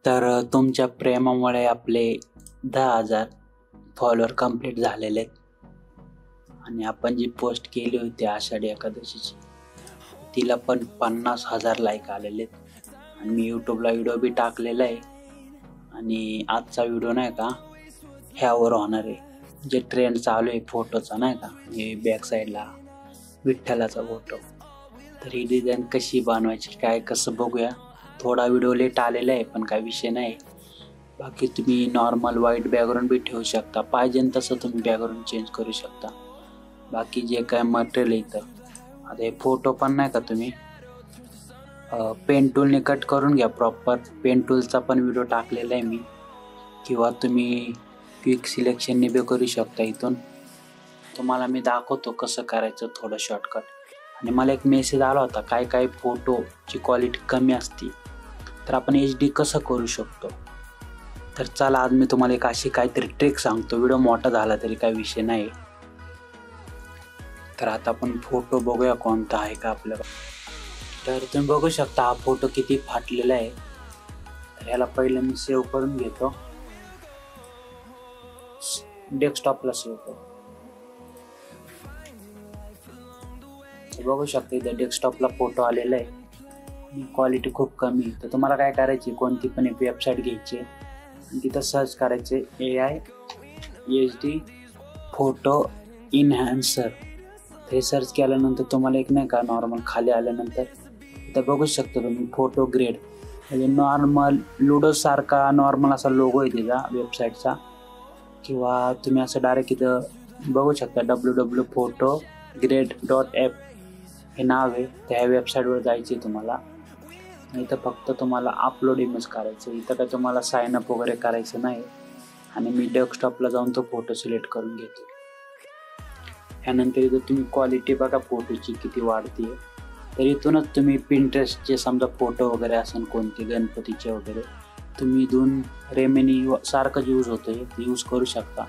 तर तुमच्या प्रेमामुळे आपले 10,000 फॉलोअर कंप्लीट झालेले आहेत आणि आपण जी पोस्ट केली होती आषाढी एकादशीची तिला पण 50,000 लाईक आलेले आहेत आणि मी यूट्यूबला व्हिडिओ बी टाकलेला आहे. आणि आजचा व्हिडिओ नाही का ह्यावर होणार आहे, जे ट्रेंड चालू आहे फोटोचा नाही का, हे बॅक साईडला विठ्ठलाचा फोटो. तर ही डिझाईन कशी बनवायची काय कसं बघूया. थोडा व्हिडिओ लेट आलेला आहे पण काय विषय नाही. बाकी तुम्ही नॉर्मल व्हाईट बॅकग्राऊंड बी ठेवू शकता, पाहिजे तसं तुम्ही बॅकग्राऊंड चेंज करू शकता. बाकी जे काय मटेरियल इथं आता हे फोटो पण नाही का तुम्ही पेन टूलने कट करून घ्या प्रॉपर. पेन टूलचा पण व्हिडिओ टाकलेला आहे मी, किंवा तुम्ही क्विक सिलेक्शनने बी करू शकता. इथून तुम्हाला मी दाखवतो कसं करायचं थोडं शॉर्टकट. आणि मला एक मेसेज आला होता काय काय फोटोची क्वालिटी कमी असते तर आपण HD कसं करू शकतो. तर चला आज मी तुम्हाला एक अशी काहीतरी ट्रिक सांगतो. व्हिडिओ मोठा झाला तरी काही विषय नाही. तर आता आपण फोटो बघूया कोणता आहे का आपल्याला. तर तुम्ही बघू शकता हा फोटो किती फाटलेला आहे. तर ह्याला पहिलं मी सेव्ह करून घेतो, डेस्कटॉपला सेव्ह करतो. बघू शकता इथं डेस्कटॉपला फोटो आलेला आहे. क्वालिटी खूप कमी आहे. तर तुम्हाला काय करायची, कोणती पण एक वेबसाईट घ्यायची आणि तिथं सर्च करायचे AI HD फोटो इन्हॅन्सर. हे सर्च केल्यानंतर तुम्हाला एक नाही का नॉर्मल खाली आल्यानंतर इथं बघू शकता तुम्ही फोटो ग्रेड, म्हणजे नॉर्मल लुडोसारखा नॉर्मल असा लोगो आहे तिचा वेबसाईटचा. किंवा तुम्ही असं डायरेक्ट इथं बघू शकता www.photograde.app हे नाव आहे. त्या वेबसाईटवर जायचे तुम्हाला. इथं फक्त तुम्हाला अपलोड इमेज करायचं. इथं काय तुम्हाला साइन अप वगैरे करायचं नाही. आणि मी डेस्कटॉपला जाऊन तो फोटो सिलेक्ट करून घेतो. ह्यानंतर इथं तुम्ही क्वालिटी बघा फोटोची किती वाढते. तर इथूनच तुम्ही पिंटरेस्टचे समजा फोटो वगैरे असेल कोणते गणपतीचे वगैरे, तुम्ही इथून रेमेनी सारखंच यूज होतं ते यूज करू शकता.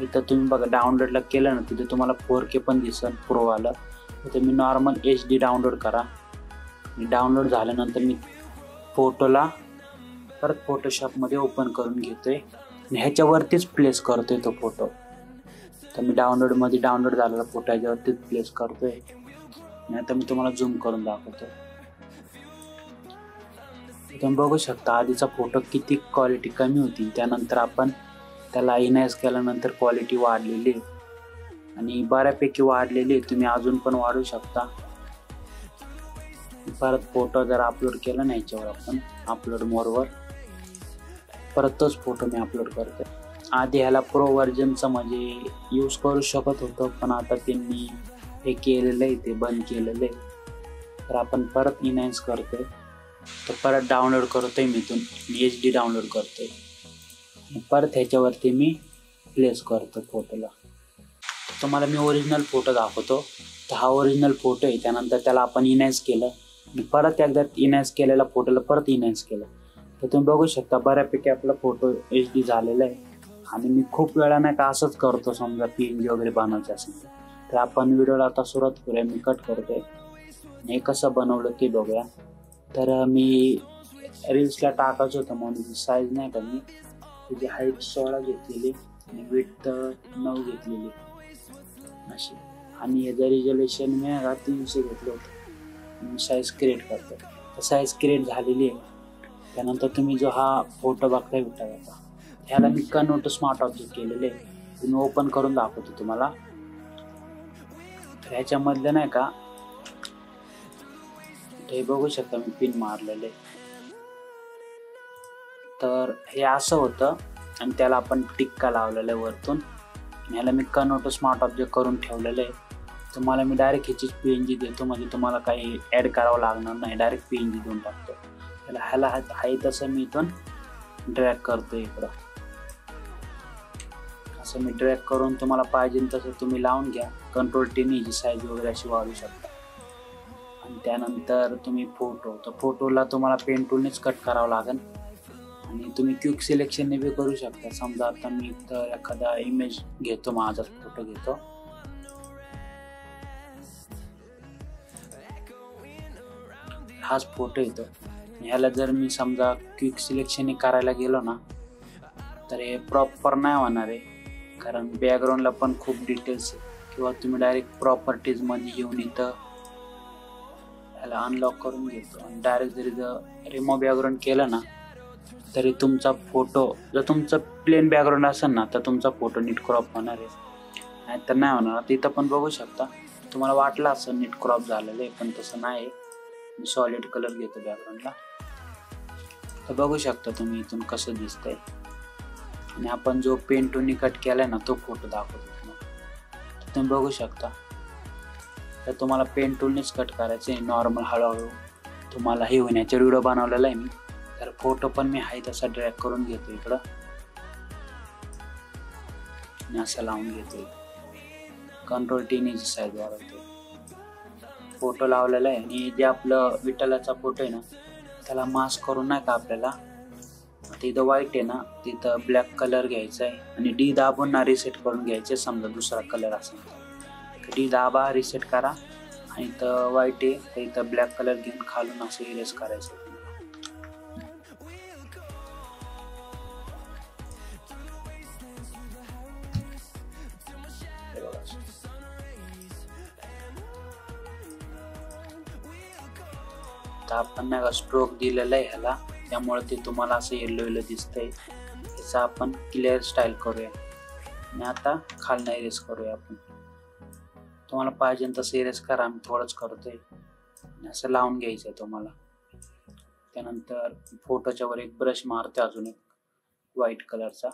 इथं तुम्ही बघा डाउनलोडला केलं ना तिथे तुम्हाला 4K पण दिसेल प्रोवालं. तर मी नॉर्मल HD डाउनलोड करा. डाउनलोड झाल्यानंतर मी फोटोला परत फोटोशॉपमध्ये ओपन करून घेतोय आणि ह्याच्यावरतीच प्लेस करतोय तो फोटो. तर मी डाउनलोड झालेला फोटो ह्याच्यावरतीच प्लेस करतोय. आणि आता मी तुम्हाला झूम करून दाखवतो. तुम्ही बघू शकता आधीचा फोटो किती क्वालिटी कमी होती, त्यानंतर आपण त्याला इनहॅन्स केल्यानंतर क्वालिटी वाढलेली आणि बऱ्यापैकी वाढलेली. तुम्ही अजून पण वाढवू शकता. परत फोटो जर अपलोड केला नाही याच्यावर आपण अपलोड मोरवर परत तोच फोटो मी अपलोड करतो. आधी ह्याला प्रो व्हर्जनचं म्हणजे यूज करू शकत होतो पण आता त्यांनी हे केलेलं आहे, ते बंद केलेलं आहे. तर आपण परत इनहॅन्स करतोय. तर परत डाउनलोड करतोय मी इथून HD डाउनलोड करतोय आणि परत ह्याच्यावरती मी प्लेस करतो फोटोला. तुम्हाला मी ओरिजिनल फोटो दाखवतो. तर हा ओरिजिनल फोटो आहे. त्यानंतर त्याला आपण इनहॅन्स केलं आणि परत एकदा इनहॅन्स केलेला फोटोला परत इनहॅन्स केलं. तर तुम्ही बघू शकता बऱ्यापैकी आपला फोटो HD झालेला आहे. आणि मी खूप वेळा नाही का असंच करतो, समजा PNG वगैरे बनवायचं असेल तर आपण व्हिडिओला आता सुरुवात करूया. मी कट करतोय आणि हे कसं बनवलं ते बघूया. तर मी रील्सला टाकायचं होतं म्हणून साईज नाही का मी त्याची हाईट 16 घेतलेली आणि विड्थ 9 घेतलेली अशी. आणि याचं रिझोल्युशन मी 300 घेतलं होतं. मी साईज क्रिएट करतो. तर साईज क्रिएट झालेली आहे. त्यानंतर तुम्ही जो हा फोटो बघताय विठ्ठलाचा ह्याला मी कन्वर्ट स्मार्ट ऑब्जेक्ट केलेले आहे. तुम्ही ओपन करून दाखवतो तुम्हाला. तर ह्याच्यामधलं नाही का हे बघू शकता मी पिन मारलेले. तर हे असं होतं आणि त्याला आपण टिक्का लावलेला आहे वरतून. ह्याला मी कन्वर्ट स्मार्ट ऑब्जेक्ट करून ठेवलेलं आहे. तुम्हाला मी डायरेक्ट ह्याचीच PNG देतो, म्हणजे तुम्हाला काही ॲड करावं लागणार नाही. डायरेक्ट PNG देऊन टाकतो. ह्याला आहे तसं मी इथून ड्रॅग करतो इकडं. असं मी ड्रॅग करून तुम्हाला पाहिजे तसं तुम्ही लावून घ्या. Ctrl+T ने जी साईज वगैरे अशी वाढवू शकता. आणि त्यानंतर तुम्ही तर फोटोला तुम्हाला पेन टूलनेच कट करावं लागेल. आणि तुम्ही क्विक सिलेक्शनने बी करू शकता. समजा आता मी इथं एखादा इमेज घेतो, माझा फोटो घेतो. हाच फोटो येतो. ह्याला जर मी समजा क्विक सिलेक्शन करायला गेलो ना तर हे प्रॉपर नाही होणार आहे, कारण बॅकग्राऊंडला पण खूप डिटेल्स आहे. किंवा तुम्ही डायरेक्ट प्रॉपर्टीजमध्ये येऊन इथं ह्याला अनलॉक करून घेतो आणि डायरेक्ट जरी जर रिमूव्ह बॅकग्राऊंड केलं ना तरी तुमचा फोटो, जर तुमचं प्लेन बॅकग्राऊंड असेल ना तर तुमचा फोटो नीट क्रॉप होणार आहे, नाहीतर नाही होणार. आता इथं पण बघू शकता, तुम्हाला वाटलं असं नीट क्रॉप झालेलं आहे पण तसं नाही. मी सॉलिड कलर घेतो बॅकग्राऊंडला, तर बघू शकता तुम्ही इथून कसं दिसतंय. आणि आपण जो पेन टूलनी कट केलाय ना तो फोटो दाखवतो तुम्हाला, तर तुम्ही बघू शकता. तर तुम्हाला पेन टूलनीच कट करायचं आहे नॉर्मल, हळूहळू तुम्हाला हे होण्याचा व्हिडिओ बनवलेला आहे मी. तर फोटो पण मी हाय तसा ड्रॅग करून घेतो इकडं आणि असं लावून घेतो. कंट्रोल टीनी साईज वाढवतो. फोटो लावलेला आहे आणि जे आपलं विठ्ठलाचा फोटो आहे ना त्याला मास्क करून नाही का आपल्याला तिथं व्हाईट आहे ना तिथं ब्लॅक कलर घ्यायचा आहे आणि डी दाबून ना रिसेट करून घ्यायचे. समजा दुसरा कलर असेल तर डी दाबा, रिसेट करा आणि इथं व्हाईट आहे तर इथं ब्लॅक कलर घेऊन खालून असं इरेज करायचं. तर आपण नाही का स्ट्रोक दिलेला आहे ह्याला, त्यामुळे ते तुम्हाला असं येलो येलो दिसतंय. याचा आपण क्लिअर स्टाईल करूया आणि आता खालनं इरेज करूया. आपण तुम्हाला पाहिजे तसं इरेज करा, आम्ही थोडंच करतोय. आणि असं लावून घ्यायचं आहे तुम्हाला. त्यानंतर फोटोच्या वर एक ब्रश मारते अजून एक व्हाईट कलरचा,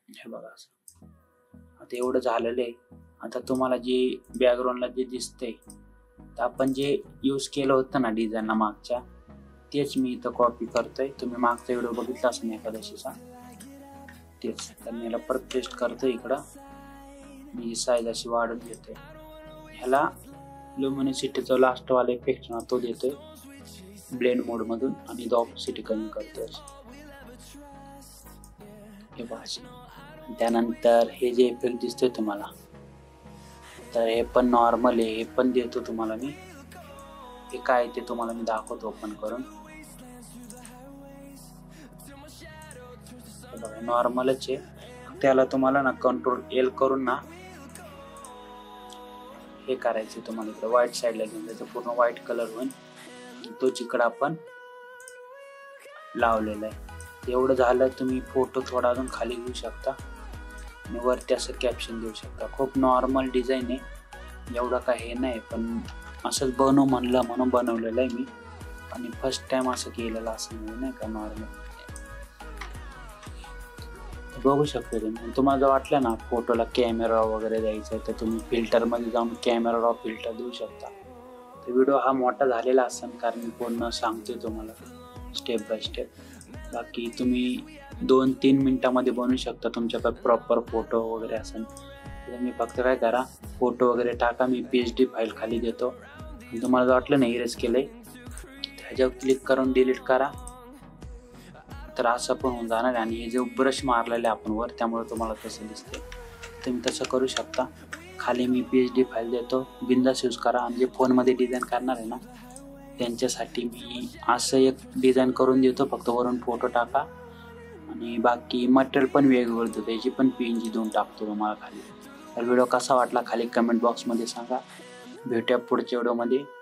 हे बघा असं. आता एवढं झालेलं आहे. आता तुम्हाला जे बॅकग्राऊंडला जे दिसतंय तर आपण जे यूज केलं होतं ना डिझाईनला मागच्या, तेच मी इथं कॉपी करतोय. तुम्ही मागचा व्हिडिओ बघितला असेल ना एकादशीचा, तेच. तर मी याला परत पेस्ट करतोय इकडं. मी साईज अशी वाढून घेतोय. ह्याला लुमिनिसिटीचा लास्टवाला इफेक्ट ना तो देतोय ब्लेंड मोडमधून आणि ऑपॅसिटी कमी करतोय हे बघा. त्यानंतर हे जे इफेक्ट दिसतोय तुम्हाला तर हे पण नॉर्मल आहे, हे पण देतो तुम्हाला मी. हे काय ते तुम्हाला मी दाखवतो ओपन करून. नॉर्मलच आहे, त्याला तुम्हाला ना कंट्रोल एल करून ना हे करायचे. तुम्हाला इकडे व्हाईट साईडला घेऊन जायचं, पूर्ण व्हाईट कलर होईल. तोच इकडं आपण लावलेला आहे. एवढं झालं तुम्ही फोटो थोडा अजून खाली घेऊ शकता आणि वरती असं कॅप्शन देऊ शकता. खूप नॉर्मल डिझाईन आहे, एवढं काय हे नाही, पण असंच बनव म्हणलं म्हणून बनवलेलं आहे मी. आणि फर्स्ट टाइम असं केलेलं असं नाही का नॉर्मल. बघू शकतो तुम्ही. तुम्हाला जर वाटलं ना फोटोला कॅमेरा वगैरे द्यायचा तर तुम्ही फिल्टरमध्ये जाऊन कॅमेरा रॉ फिल्टर देऊ शकता. तर व्हिडिओ हा मोठा झालेला असेल कारण मी पूर्ण सांगतोय तुम्हाला स्टेप बाय स्टेप. बाकी तुम्ही 2-3 मिनिटामध्ये बनवू शकता तुमच्याकडे प्रॉपर फोटो वगैरे असेल. तुम्ही फक्त काय करा, फोटो वगैरे टाका, मी PSD फाईल खाली देतो. तुम्हाला जर वाटलं नाही इरेज केलंय त्याच्यावर क्लिक करून डिलीट करा, तर असं पण होऊन जाणार. आणि हे जो ब्रश मारलेले आपण वर त्यामुळे तुम्हाला तसं दिसते. तुम्ही तसं करू शकता. खाली मी PSD फाईल देतो, बिंदास यूज करा. आणि जे फोनमध्ये डिझाईन करणार आहे ना त्यांच्यासाठी मी असं एक डिझाईन करून देतो, फक्त वरून फोटो टाका आणि बाकी मटेरियल पण वेगवेगळं देतो, त्याची पण PNG देऊन टाकतो तुम्हाला खाली. तर व्हिडिओ कसा वाटला खाली कमेंट बॉक्समध्ये सांगा. भेटूया पुढच्या व्हिडिओमध्ये.